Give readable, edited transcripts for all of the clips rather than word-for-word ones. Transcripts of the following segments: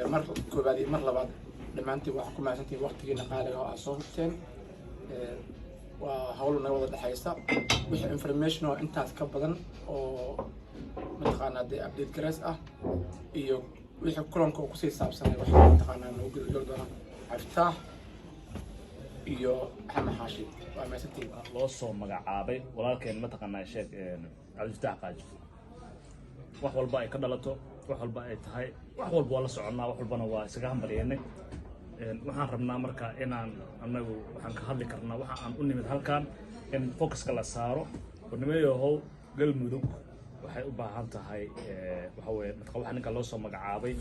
mar koobaad iyo mar labaad dhammaantiin waxaa ku mahadsantihiin waqtigiina qaaliga oo aad soo hurteen. Waa hawl naga wada dhexaysa wixii information oo intaas ka badan oo mataqaanaa dee update gareys ah iyo wixii kulanka oo kusii saabsanay waxaa mataqaanaa noogu gudageli doona Cabdifitaax iyo Maxamed Xaashi. Waa mahadsantihiin. loo soo magacaabay walaalkeen mataqaanaa sheeg Cabdifitaax Qaaji wax walba ay ka dhalato wax walba ay tahay wax walba waa la soconaa wax walbana waa isaga hambalyeennay. waxaan rabnaa marka inaan anagu waxaan ka hadli karnaa waxa aan u nimid halkan in focuska la saaro barnaamijyadow Galmudug waxay u baahan tahay waxa weeye dadka waxa ninka loo soo magacaabay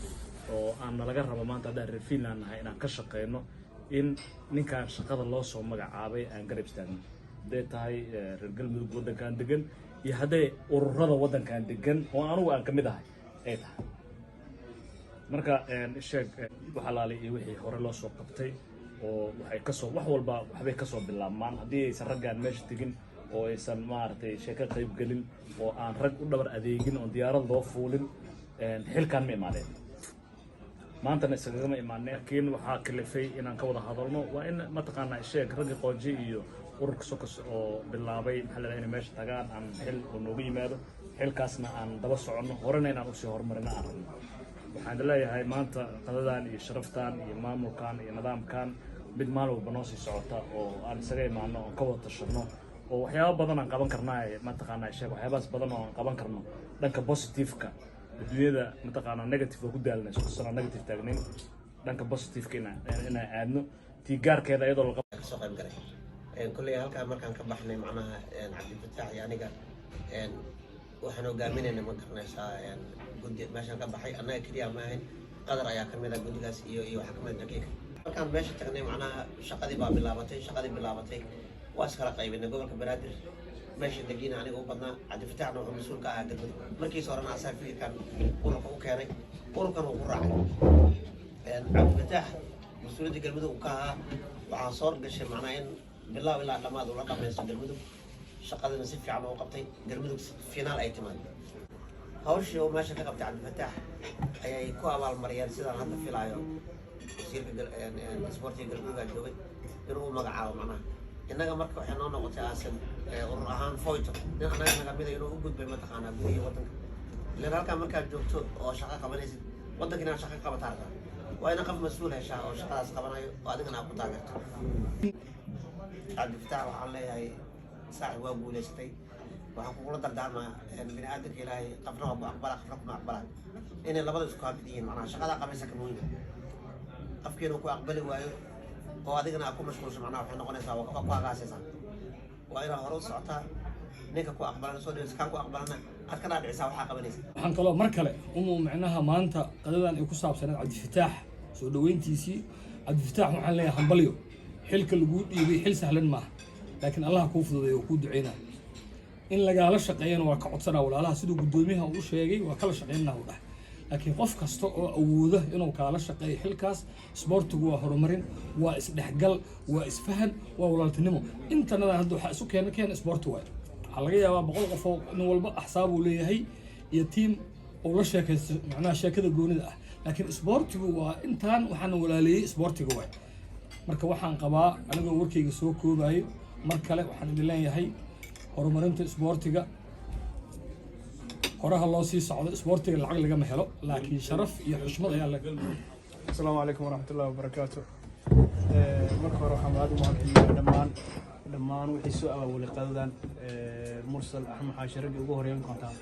oo aan laga rabo maanta hadda reer Finland nahay inaan ka shaqeyno in ninkan shaqada loo soo magacaabay aan garab istaagno haday tahay reer Galmudug wadankan degan iyo haday ururada wadankan degan oo anigu aan kamid ahay ay tahay marka sheeg waxa laalay iyo wixii hore loo soo qabtay oo waxay ka soo wax walba waxbay ka soo bilaabmaan hadii aysan raggaan meesha tegin oo aysan maartay sheeko qayb galin oo aan rag u dhabar adeegin oo diyaarad loo fuulin xilkan ma imaadeen maanta isaga ma imaanay laakiin waxaa kalifay inaan ka wada hadalno waa in mataqaanaa sheeg rag qoonji iyo ururka sokas oo bilaabay maxaa inay meesha tagaan aan xil oo noogu yimaado xilkaasna aan daba soconno horena inaan u sii horumarino aan rabno waxaan leeyahay maanta qadadan iyo sharaftan iyo maamulkan iyo nidaamkan mid maalin walba noo sii socota oo aan isaga imaano oo ka wada tashano oo waxyaabo badan aan qaban karnaa mataqaanaa sheeg waxyaabahaas badan oo aan qaban karno dhanka positive-ka adduunyada mataqaanaa negative oo ku daalnay isku sano negative taagnayn dhanka positive-ka inaan aadno tii gaarkeeda iyadoo la soo qayb galay kulli halkaan markaan ka baxnay macnaha Cabdifitaax iyo aniga waxaan hogaaminaynay ma garanaysaa guddi meeshaan ka baxay annaga keliya ma ahayn qadar ayaa kamid ah guddigaas iyo waxa kamid daqiiqa markaan meesha tagnay macnaha shaqadii bilaabatay waa iskala qaybinay gobolka Banaadir meesha degina aniga u badnaa Cabdifitaaxna wuxuu mas'uul ka ahaa Galmudug markiis horena asaa fikirkan ururka u keenay ururkan uu ku raacay Cabdifitaax mas'uuliyadda Galmudug ka ahaa waxaa soo gashay macnaha in bilaaw ilaa dhamaad ula dhamaysto Galmudug shaqadana si fiican oo qabtay Galmudug finaal ay timaad hawshii oo meesha ka qabtay Cabdifitaax ayay ku abaalmariyeen sidaan hadda filaayo wasiirka isboortiga Galmudug aa joogay inuu magacaabo macnaha innaga marka waxay noo noqotay aasan urur ahaan foyto nin annaga naga mid inuu u gudbay mataqaanaa gurigii wadanka ilaan halkaa markaad joogto oo shaqo qabanaysid wadanka inaad shaqo qabataa rabtaa waa ina qof mas-uul heshaa oo shaqadaas qabanayo oo adigana aad ku taageerto Cabdifitaax waxaan leeyahay saaxiib waa guulaystay waxaan kugula dardaarmaa bini aadamka ilaahay qafna waa ku aqbala qafna kuma aqbala inay labada isku habid yihiin macnaha shaqadaa qabaysa ka muhiim qafkiina ku aqbali waayo oo adigana aad ku mashquulsho macnaha waxay noqonaysaa waa ku agaasaysaa waa inaad hore u socotaa ninka ku aqbalana soo dhaweysa kaan ku aqbalana aad ka dhaadhicisaa waxaa qabanaysa waxaan kaloo mar kale macnaha maanta qadadan ay ku saabsaneed Cabdifitaax soo dhaweyntiisii Cabdifitaax waxaan leeyahay hambalyo xilka lagu dhiibay xil sahlan maaha laakiin Allah kuu fududeeyo ku duceynaa in lagala shaqeeyana waa ka codsanaa walaalaha sidoo gudoomiyaha uu sheegay waa kala shaqeynaa u dhahay laakiin qof kasta oo awoodo inuu kala shaqeeyo xilkaas sportigu waa horumarin waa isdhexgal waa isfahan waa walaaltinimo intana hadda waxa isu keenay sport waay waxa laga yaabaa 100 qof oo nin walba axsaab uu leeyahay iyo team oo la sheekaysto macnaha sheekada goonida ah laakiin sportigu waa intaan waxaan walaaleeyay sportiga waay marka waxaan qabaa aniga warkayga soo koobayo mar kale waxaan idin leeyahay horumarinta sportiga horaha loo sii socdo sportiga lacag laga ma helo laakiin sharaf iyo xushmad ayaa la Assalaamu alaykum warahmatullahi wabarakatuh marka hore waxaan aad u mahadcelinayaa dhammaan wixii soo abaabulay qadadan Mursal Axmed Xaashi ragii ugu horeeyay kontaan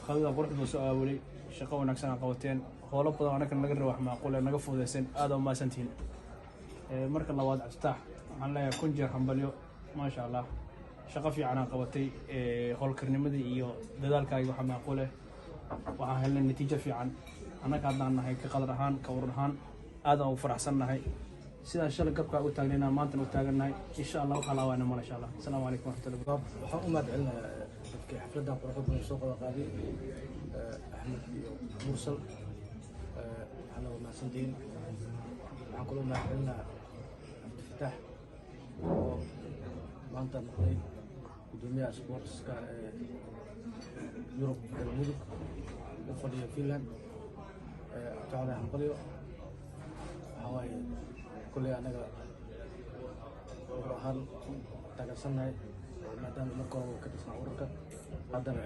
qadada quruxda soo abaabulay shaqo wanaagsan aan qabateen howlo badan anaga naga raax macquul ah naga fududeysan aad u maasantiin marka labaad Cabdifitaax waxaan leeyahay kun jeer hambalyo ma sha Allah shaqo fiican aan qabatay howlkarnimadii iyo dadaalkaaga waxa macquul ah waxaan helnay natiijo fiican anaga haddaan nahay ka qadar ahaan ka urur ahaan aad aan u faraxsannahay sidaan shalay gabka u taagnayna maanta u taaganahay insha Allah waxa la waana ma sha Allah assalaamu alaykum warahmatullahi waxaan u mahadcelinayaa dadka xafladda quruxda soo qada qaaday Axmed iyo Mursal waxaan u mahadsantiin waxaan kaloo mahadcelinayaa Cabdifitaax oo maanta noqday gudoomiyaha sportska Yurub Galmudug u fadhiya Finland cabditaxle hambalyo waxaa waaye kulley anaga urur ahaan taageersannahay maadaama marka hore ka dhisnaa ururka haddana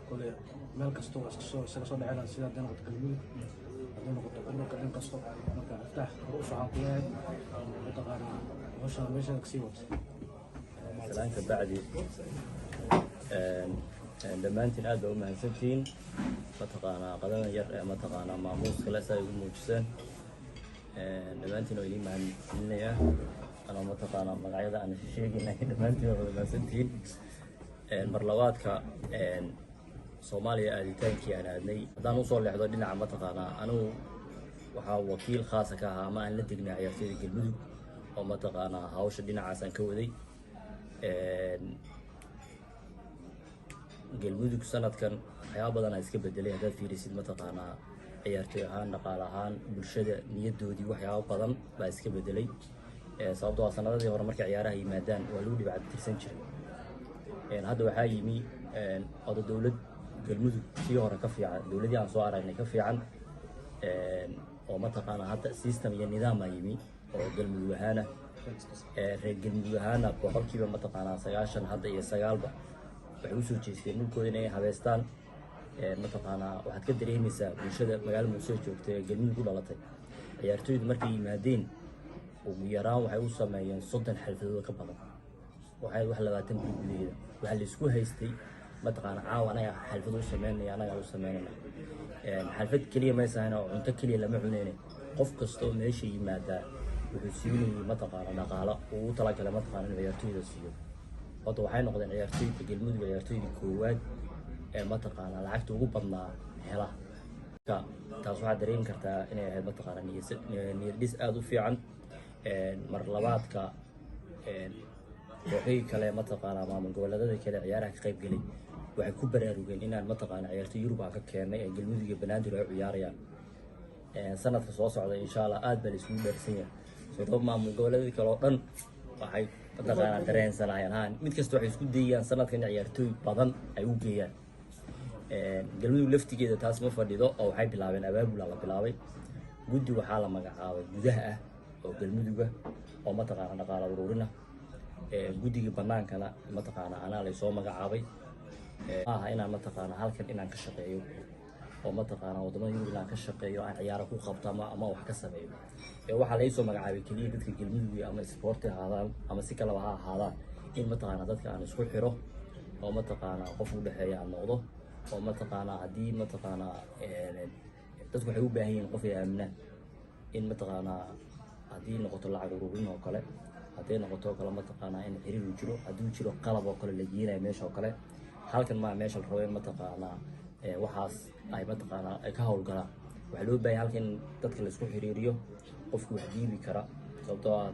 kulley meel kastoo isaga soo dhaceyna sida hadday noqoto galmudug hadday noqoto ururka dhan kasto marka iftaax hore u socon ku leeyahay mataqaana hawshan meesheeda kasii wato salaanka bacdi dhammaantiin aad baa u mahadsantihiin mataqaanaa qadadan yar ee mataqaanaa maamuuska le saa igu muujiseen dhammaantiin oo idiin mahadcelinayaa anoo mataqaanaa magacyada aan sheegaynay dhammaantiin waa wada mahadsantihiin mar labaadka Soomaaliya aaditaankii aan aadnay haddaan usoo leexdo dhinaca mataqaanaa anigu waxaa wakiil khaasa ka ahaa ama aan la degnay ciyaartooyda galmudug oo mataqaanaa hawsha dhinacaas aan ka waday galmudug sanadkan waxyaaba badan aa iska bedelay haddaad fiirisid mataqaanaa ciyaartooy ahaan dhaqaale ahaan bulshada niyadoodii waxyaaba badan baa iska bedelay sababtoo ah sanadadii hore markay ciyaaraha yimaadaan waa lagu dhibcatirsan jiray hadda waxaa yimi oda dowlad galmudug sii hore ka fiican dowladii aan soo aragnay ka fiican oo mataqaanaa hadda system iyo nidaam aa yimi oo galmudug ahaana reer galmudug ahaana boqolkiiba mataqaanaa 90 hadda iyo 9ba waxay usoo jeesteen dhulkooda inay habeystaan mataqaanaa waxaad ka dareemaysaa bulshada magaalo muuse joogta ee galmudug u dhalatay ciyaartooydu markay yimaadeen ugu yaraan waxay u sameeyeen 30 xalfadood ka badan waxay wax 20 bil gudaheeda waxa la isku haystay mataqaanaa caawa anaga xalfad u sameynaya anaga u sameynayna xalfad kaliya ma saahayna oo cunto kaliya lama cunayna qof kasta oo meesha yimaada wuxuu siinayay mataqaanaa dhaqaale uu u talagalay mataqaanaa ciyaartooyda siiyo hadda waxay noqdeen ciyaartooyda galmudug ciyaartooyda koowaad ee mataqaanaa lacagta ugu badnaa hela taas waxaad dareemi kartaa inay ahayd mataqaanaa niyad dhis aad u fiican mar labaadka kooxihii kale mataqaanaa maamul goboleedyada kale ciyaaraha ka qayb galay waxay ku baraarugeen inaan mataqaanaa ciyaartooy Yurub aan ka keennay ee galmudug iyo banaadir ay ciyaarayaan sanadka soo socda insha Allah aad baa la isugu dheersan yahay sabab maamul goboleedyada kale oo dhan waxay mataqaanaa dareensanayaan mid kasta waxay isku dayayaan sanadkan ciyaartooy badan ay u geeyaan galmudug laftigeeda taas ma fadhido oo waxay bilaabeen abaabul la bilaabay guddi waxaa la magacaabay gudaha ah oo galmuduga oo mataqaanaa dhaqaale ururina guddiga banaankana mataqaanaa anaa la soo magacaabay aha inaan mataqaanaa halkan inaan ka shaqeeyo oo mataqaanaa wadamada Yurub inaan ka shaqeeyo aan ciyaaro ku qabto ama wax ka sameeyo waxaa la soo magacaabay kaliya dadka galmudug ama sport ahaadaan ama si kale ha ahaadaan in mataqaanaa dadka aan isku xiro oo mataqaanaa qof u dhaxeeya aan noqdo oo mataqaanaa haddii mataqaanaa dadku waxay u baahan yihiin qof ay aaminaan in mataqaanaa haddii noqoto lacag ururin oo kale hadday noqoto kale mataqaanaa in xiriir uu jiro hadduu jiro qalab oo kale la geenayo meesha oo kale halkan ma meesha la rabo in mataqaanaa waxaas ay mataqaanaa ay ka howlgalaan waxaa loo baahan halkan dadka la isku xiriiriyo qofku wax diibi kara sababtoo ah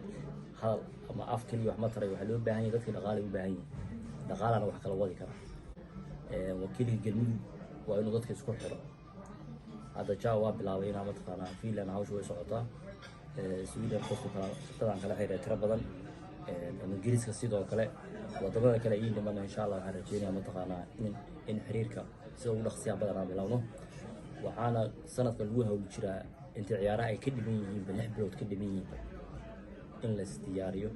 hadal ama af kaliya wax ma taray waxaa loo baahan yahay dadka dhaqaale u baahan yahay dhaqaalana wax kala wadi kara wakiilka galmudug waa inuu dadka isku xiro hadda jaa waa bilaabay inaa mataqaanaa Finland hawsha way socotaa Sweden qofka kala shaqadan kala xiriir tira badan Ingiriiska sidoo kale wadamada kale ay dhiman insha Allah waxaan rajeynayaa mataqaanaa in xiriirka sida ugu dhaqsiyaha badan aan bilowno waxaana sanadka lagu hawl jiraa inta ciyaaraha ay ka dhiman yihiin 6 bilood ka dhiman yihiin in la isdiyaariyo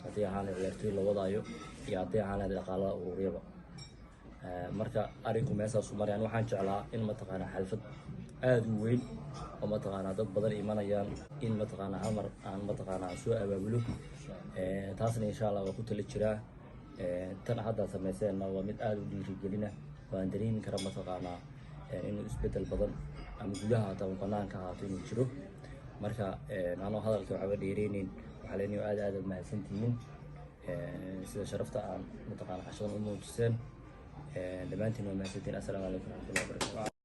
haddii aan ciyaartooy la wadaayo iyo haddii aan dhaqaalaha ururiyaba marka arinku meeshaas u marayaan waxaan jeclaa in mataqaanaa xalfad aad u weyn oo mataqaanaa dad badan imanayaan in mataqaanaa hal mar aan mataqaanaa soo abaabulo taasna insha Allah waa ku tali jiraa tan hadda sameysayna waa mid aad u dhiirigelina waan dareemi karaa mataqaanaa inuu isbedel badan ama gudaha ama banaanka ahaato inuu jiro marka anoo hadalka waxba dheereenin waxaa leenahay aad mahadsantihiin sida sharafta aan mataqaanaa cashadan u muujiseen dhammaantiin waa mahadsantiin assalaamu calaykum waraxmatullahi wabarakaatuh